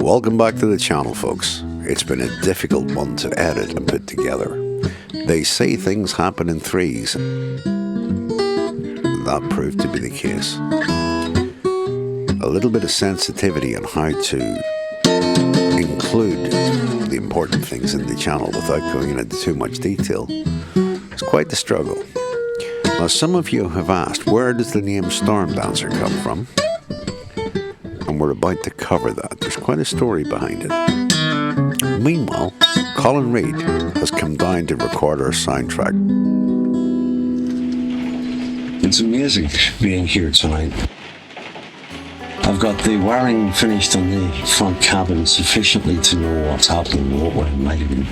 Welcome back to the channel, folks. It's been a difficult one to edit and put together. They say things happen in threes. That proved to be the case. A little bit of sensitivity on how to include the important things in the channel without going into too much detail. It's quite the struggle. Now, some of you have asked, where does the name Stormdancer come from? And we're about to cover that. There's quite a story behind it. Meanwhile, Colin Reid has come down to record our soundtrack. It's amazing being here tonight. I've got the wiring finished on the front cabin sufficiently to know what's happening, what we're lighting.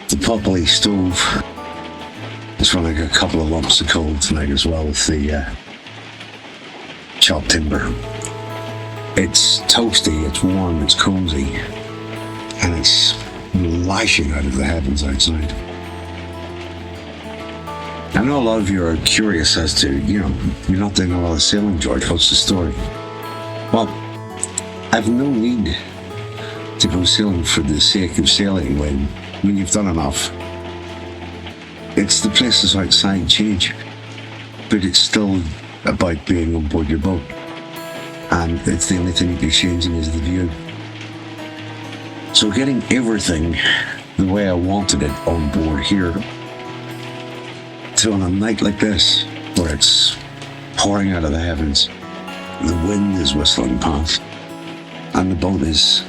The potbelly stove is running a couple of lumps of coal tonight as well with the chopped timber. It's toasty, it's warm, it's cozy, and it's lashing out of the heavens outside. I know a lot of you are curious as to, you're not doing a lot of sailing, George. What's the story? Well, I've no need to go sailing for the sake of sailing when you've done enough. It's the places outside change, but it's still about being on board your boat. And it's the only thing you're changing is the view. So getting everything the way I wanted it on board here, so on a night like this, where it's pouring out of the heavens, the wind is whistling past, and the boat it's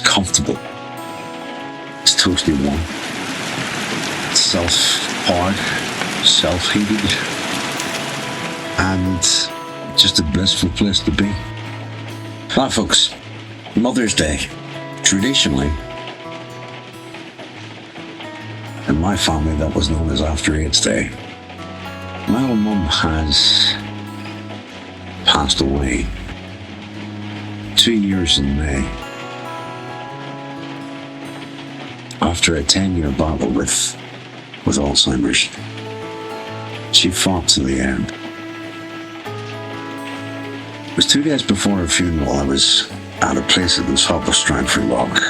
comfortable, it's toasty warm, it's self-powered, self-heated, and just a blissful place to be. Now, folks, Mother's Day, traditionally, in my family, that was known as After Eight's Day. My old mum has passed away 2 years in May after a 10-year battle with Alzheimer's. She fought to the end. It was 2 days before her funeral. I was at a place at the top of Stratford Lock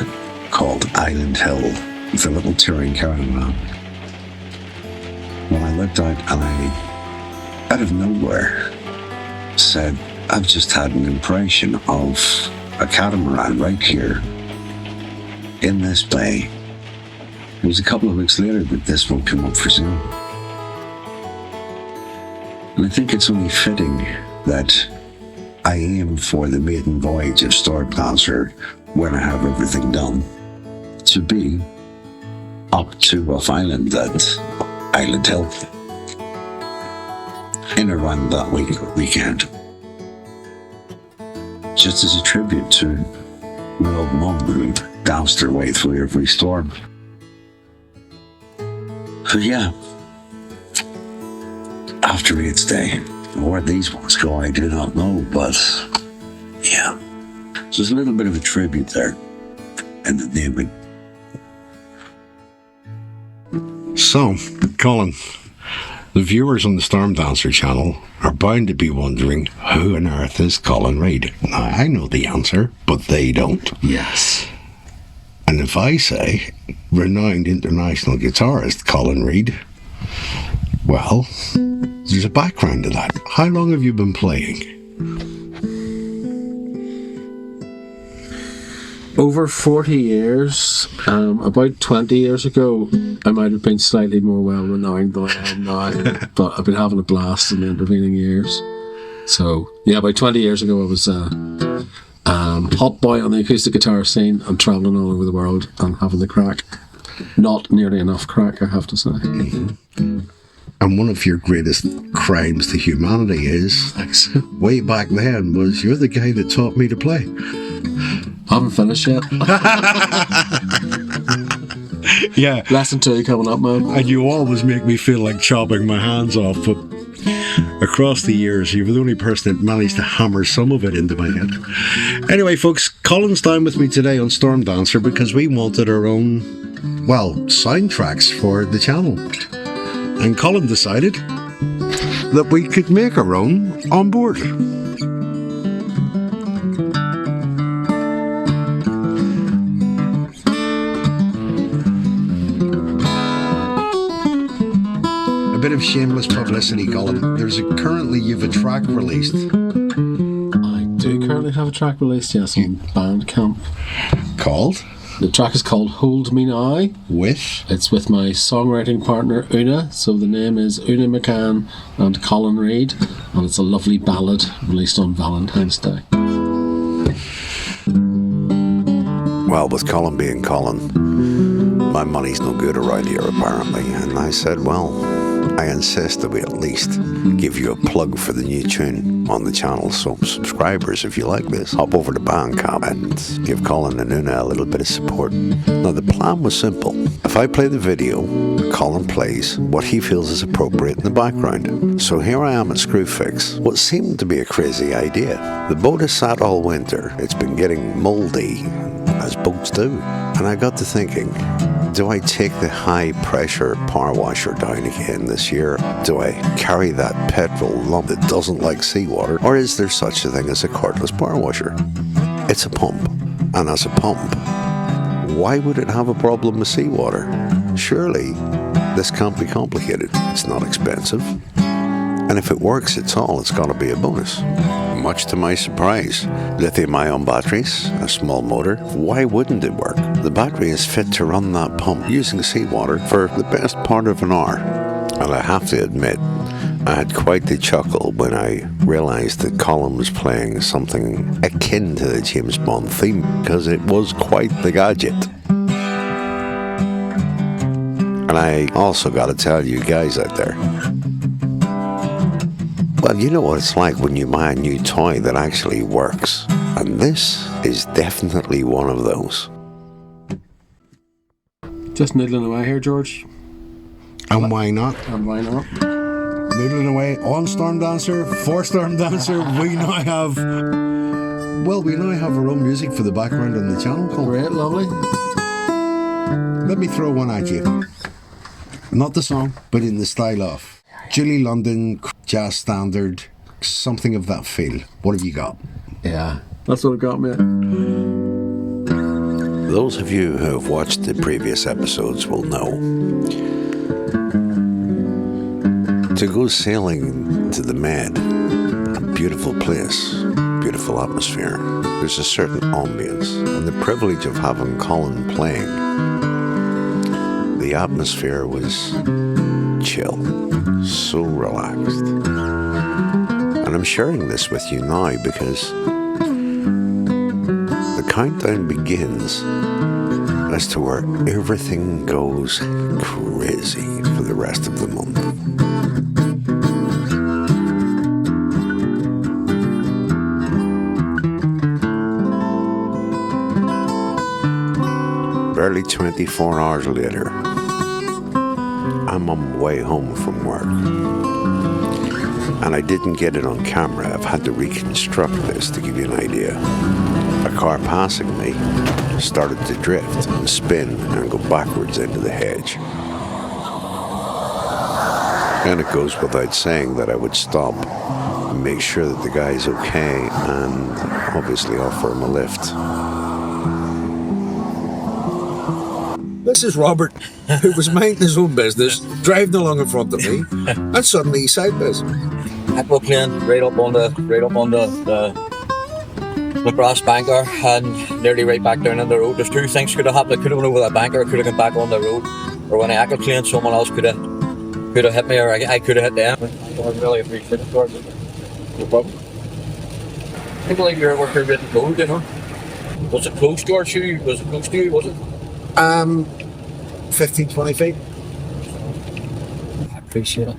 called Island Hill with a little touring caravan. When I looked out and I, out of nowhere, said, I've just had an impression of a catamaran right here in this bay. It was a couple of weeks later that this one came up for sale. And I think it's only fitting that I aim for the maiden voyage of Stormdancer when I have everything done to be up to Rough Island at Island Hill in around that weekend, just as a tribute to my old mum who danced her way through every storm. So yeah, After Eight's Day, where these ones go I do not know, but yeah, so there's a little bit of a tribute there in the naming. So, Colin, the viewers on the Stormdancer channel are bound to be wondering, who on earth is Colin Reid? Now, I know the answer, but they don't. Yes. And if I say renowned international guitarist Colin Reid, well, there's a background to that. How long have you been playing? Over 40 years. About 20 years ago, I might have been slightly more well-renowned than I am now, but I've been having a blast in the intervening years. So, yeah, about 20 years ago, I was a hot boy on the acoustic guitar scene and travelling all over the world and having the crack. Not nearly enough crack, I have to say. And one of your greatest crimes to humanity is, way back then, was you're the guy that taught me to play. Haven't finished yet. Yeah. Lesson 2 coming up, man. And you always make me feel like chopping my hands off, but across the years, you were the only person that managed to hammer some of it into my head. Anyway, folks, Colin's down with me today on Stormdancer because we wanted our own, soundtracks for the channel. And Colin decided that we could make our own on board. of shameless publicity, Colin. You've a track released. I do currently have a track released, yes, on Bandcamp. Called? The track is called Hold Me Now. With? It's with my songwriting partner Una, so the name is Una McCann and Colin Reid, and it's a lovely ballad released on Valentine's Day. Well, with Colin being Colin, my money's no good around here apparently, and I said, well, I insist that we at least give you a plug for the new tune on the channel. So subscribers, if you like this, hop over to Bandcamp and give Colin and Una a little bit of support. Now, the plan was simple. If I play the video, Colin plays what he feels is appropriate in the background. So here I am at Screwfix, what seemed to be a crazy idea. The boat has sat all winter. It's been getting mouldy, as boats do. And I got to thinking, do I take the high pressure power washer down again this year? Do I carry that petrol lump that doesn't like seawater? Or is there such a thing as a cordless power washer? It's a pump. And as a pump, why would it have a problem with seawater? Surely this can't be complicated. It's not expensive. And if it works at all, it's got to be a bonus. Much to my surprise, lithium-ion batteries, a small motor, why wouldn't it work? The battery is fit to run that pump using seawater for the best part of an hour. And I have to admit, I had quite the chuckle when I realised that Colin was playing something akin to the James Bond theme, because it was quite the gadget. And I also got to tell you guys out there, well, you know what it's like when you buy a new toy that actually works. And this is definitely one of those. Just noodling away here, George. And why not? And why not? Noodling away on Stormdancer, for Stormdancer, we now have our own music for the background on the channel. Colin. Great, lovely. Let me throw one at you. Not the song, but in the style of Julie London, jazz standard, something of that feel. What have you got? Yeah, that's what it got me. Those of you who have watched the previous episodes will know. To go sailing to the Med, a beautiful place, beautiful atmosphere, there's a certain ambience, and the privilege of having Colin playing, the atmosphere was chill, so relaxed. And I'm sharing this with you now because the countdown begins as to where everything goes crazy for the rest of the month. Barely 24 hours later, I'm on my way home from work. And I didn't get it on camera. I've had to reconstruct this to give you an idea. A car passing me started to drift and spin and go backwards into the hedge. And it goes without saying that I would stop and make sure that the guy's okay and obviously offer him a lift. This is Robert, who was minding his own business, driving along in front of me, and suddenly he sideways. Aqua plane right up on the brass banker and nearly right back down on the road. There's two things could have happened. I could have went over that banker, I could have gone back on the road, or when I aqua plane, someone else could have hit me, or I could have hit them. I really appreciate it, George. No problem. I believe you're working with the road, you know. Was it close, George? Was it close to you? Was it? 15-20 feet. I appreciate it.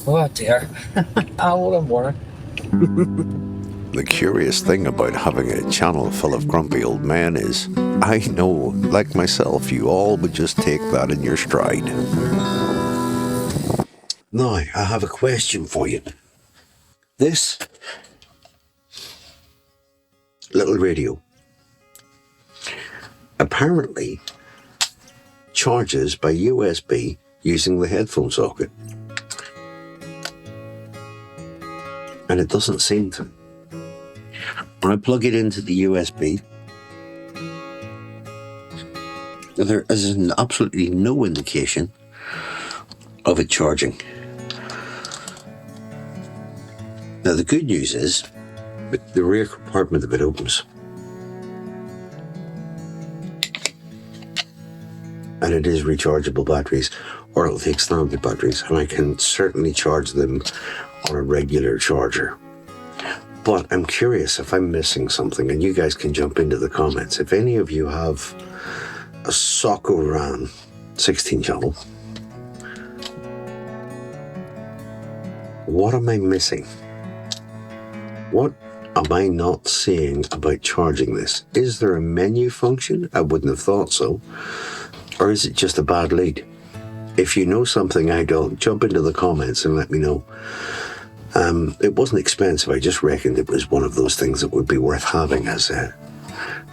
Oh dear. What a morning. The curious thing about having a channel full of grumpy old men is, I know, like myself, you all would just take that in your stride. Now, I have a question for you. This little radio apparently charges by USB using the headphone socket. And it doesn't seem to. When I plug it into the USB, there is absolutely no indication of it charging. Now the good news is that the rear compartment of it opens. And it is rechargeable batteries, or it'll take standard batteries, and I can certainly charge them on a regular charger. But I'm curious if I'm missing something, and you guys can jump into the comments. If any of you have a Socko Ran 16 channel, what am I missing? What am I not seeing about charging this? Is there a menu function? I wouldn't have thought so. Or is it just a bad lead? If you know something I don't, jump into the comments and let me know. It wasn't expensive. I just reckoned it was one of those things that would be worth having as a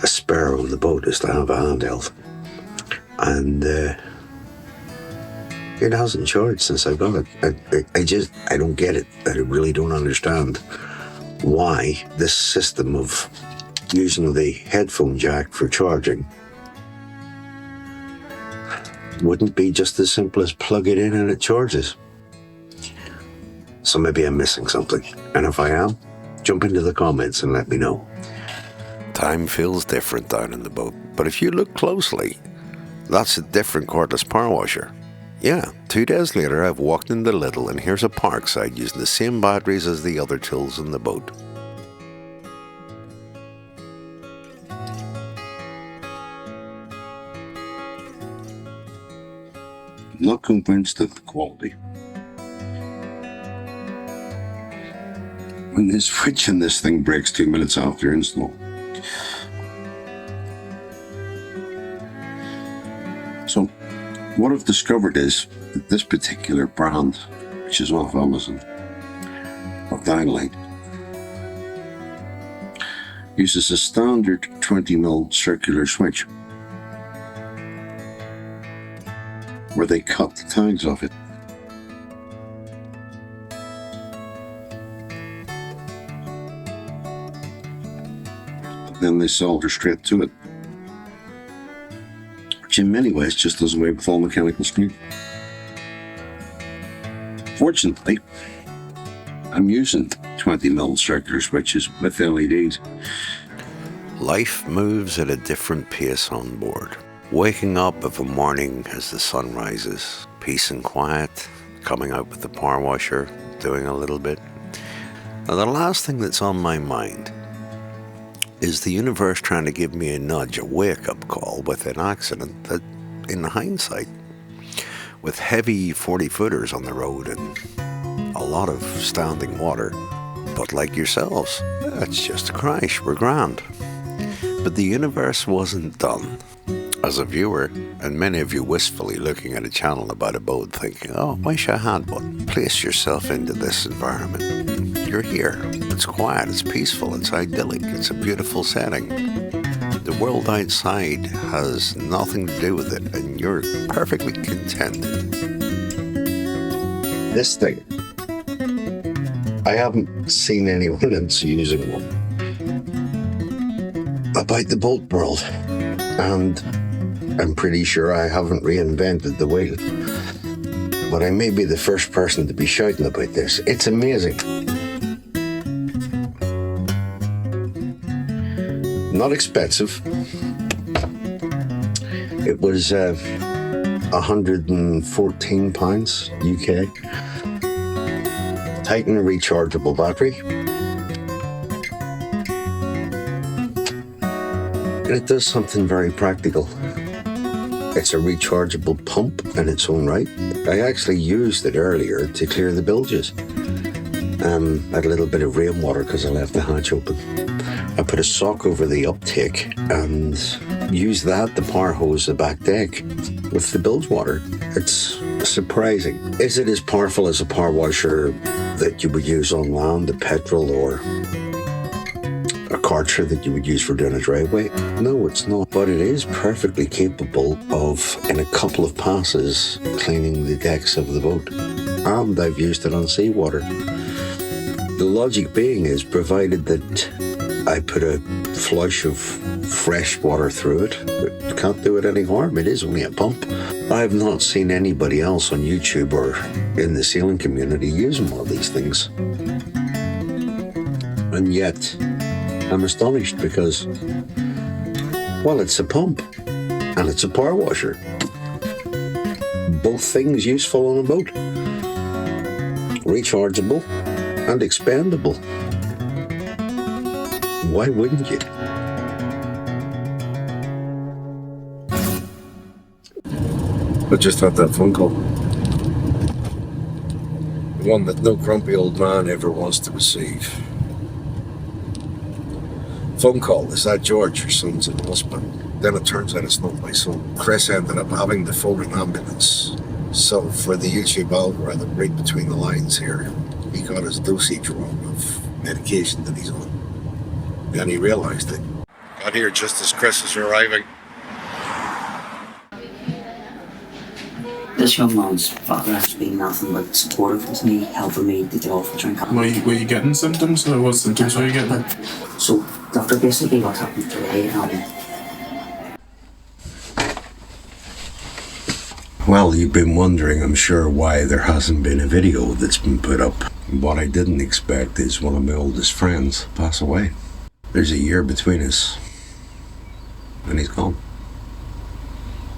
spare on the boat, is to have a handheld. And it hasn't charged since I got it. I don't get it. I really don't understand why this system of using the headphone jack for charging wouldn't be just as simple as plug it in and it charges. So maybe I'm missing something. And if I am, jump into the comments and let me know. Time feels different down in the boat, but if you look closely, that's a different cordless power washer. Yeah, 2 days later I've walked into Lidl and here's a Parkside using the same batteries as the other tools in the boat. Not convinced of the quality. When the switch in this thing breaks 2 minutes after install. So, what I've discovered is that this particular brand, which is off Amazon, or Downlight, uses a standard 20mm circular switch, where they cut the tags off it. Then they solder straight to it, which in many ways just does away with all mechanical screw. Fortunately, I'm using 20mm circular switches with LEDs. Life moves at a different pace on board. Waking up of a morning as the sun rises, peace and quiet, coming out with the power washer, doing a little bit. Now the last thing that's on my mind is the universe trying to give me a nudge, a wake-up call with an accident that, in hindsight, with heavy 40-footers on the road and a lot of standing water, but like yourselves, it's just a crash, we're grand. But the universe wasn't done. As a viewer, and many of you wistfully looking at a channel about a boat thinking, oh, wish I had one. Place yourself into this environment. You're here. It's quiet, it's peaceful, it's idyllic, it's a beautiful setting. The world outside has nothing to do with it, and you're perfectly content. This thing, I haven't seen anyone else using one about the boat world, and I'm pretty sure I haven't reinvented the wheel. But I may be the first person to be shouting about this. It's amazing. Not expensive. It was £114 UK. Titan rechargeable battery. And it does something very practical. It's a rechargeable pump in its own right. I actually used it earlier to clear the bilges. I had a little bit of rainwater because I left the hatch open. I put a sock over the uptake and used that to power hose the back deck with the bilge water. It's surprising. Is it as powerful as a power washer that you would use on land, a petrol or a karcher that you would use for doing a driveway? No, it's not. But it is perfectly capable of, in a couple of passes, cleaning the decks of the boat. And I've used it on seawater. The logic being is, provided that I put a flush of fresh water through it, it can't do it any harm. It is only a pump. I've not seen anybody else on YouTube or in the sailing community using one of these things. And yet, I'm astonished because, well, it's a pump and it's a power washer. Both things useful on a boat. Rechargeable and expandable. Why wouldn't you? I just had that phone call. One that no grumpy old man ever wants to receive. Phone call, is that George? Your son's in hospital. Then it turns out it's not my son. Chris ended up having to phone an ambulance. So for the YouTube algorithm, read between the lines here, he got his dosage wrong of medication that he's on. Then he realised it. Got here just as Chris is arriving. This young man's father has been nothing but supportive to me, helping me to get off the drink. Were you getting symptoms? Or what symptoms were you getting? So, doctor, basically what happened today, Well, you've been wondering, I'm sure, why there hasn't been a video that's been put up. What I didn't expect is one of my oldest friends pass away. There's a year between us, and he's gone.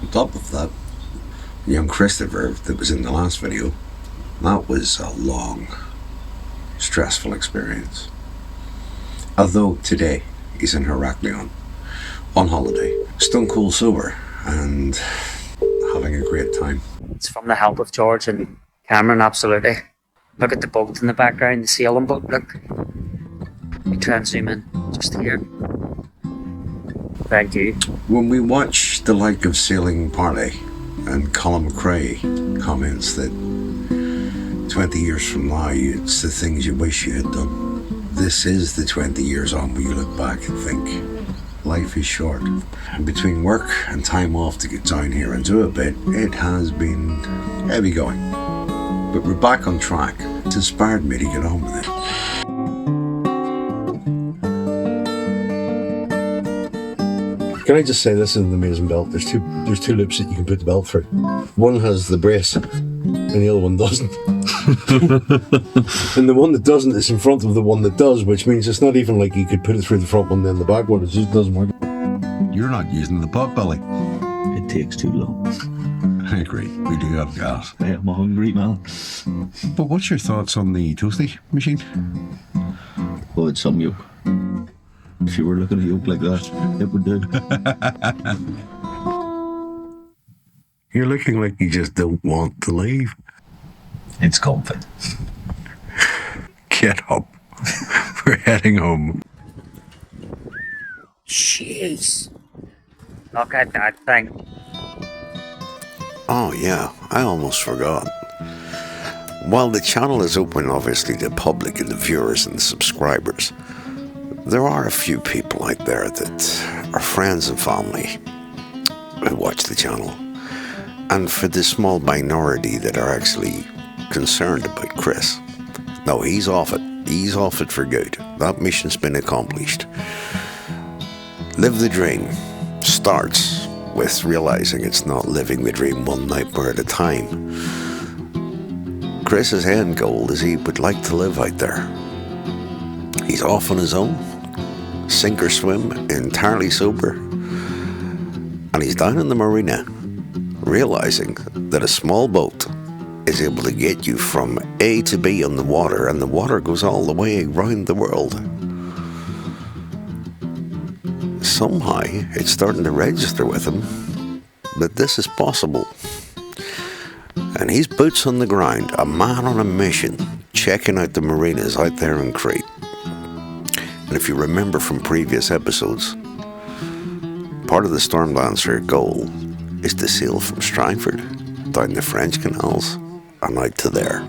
On top of that, young Christopher that was in the last video, that was a long, stressful experience. Although today he's in Heraklion, on holiday, stone cold sober, and having a great time. it's from the help of George and Cameron, absolutely. Look at the boat in the background, the sailing boat, look. We try and zoom in, just here. Thank you. When we watch the like of Sailing Parley, and Colin McRae comments that 20 years from now, it's the things you wish you had done. This is the 20 years on where you look back and think, life is short. And between work and time off to get down here and do a bit, it has been heavy going. But we're back on track. It's inspired me to get on with it. Can I just say this is an amazing belt? There's two loops that you can put the belt through. One has the brace, and the other one doesn't. And the one that doesn't is in front of the one that does, which means it's not even like you could put it through the front one and then the back one. It just doesn't work. You're not using the pot belly. It takes too long. I agree. We do have gas. I'm a hungry man. But what's your thoughts on the toasty machine? Oh, it's some yoke. If you were looking at a yoke like that, it would do. You're looking like you just don't want to leave. It's comfy. Get up. We're heading home. Jeez. Look at that thing. Oh yeah, I almost forgot. While the channel is open obviously to the public and the viewers and the subscribers, there are a few people out there that are friends and family who watch the channel. And for the small minority that are actually concerned about Chris, no, he's off it. He's off it for good. That mission's been accomplished. Live the dream starts with realizing it's not living the dream one nightmare at a time. Chris's end goal is he would like to live out there. He's off on his own, sink or swim, entirely sober, and he's down in the marina, realizing that a small boat is able to get you from A to B on the water, and the water goes all the way around the world. Somehow, it's starting to register with him that this is possible. And he's boots on the ground, a man on a mission, checking out the marinas out there in Crete. And if you remember from previous episodes, part of the Stormdancer goal is to sail from Stratford down the French canals and out to there.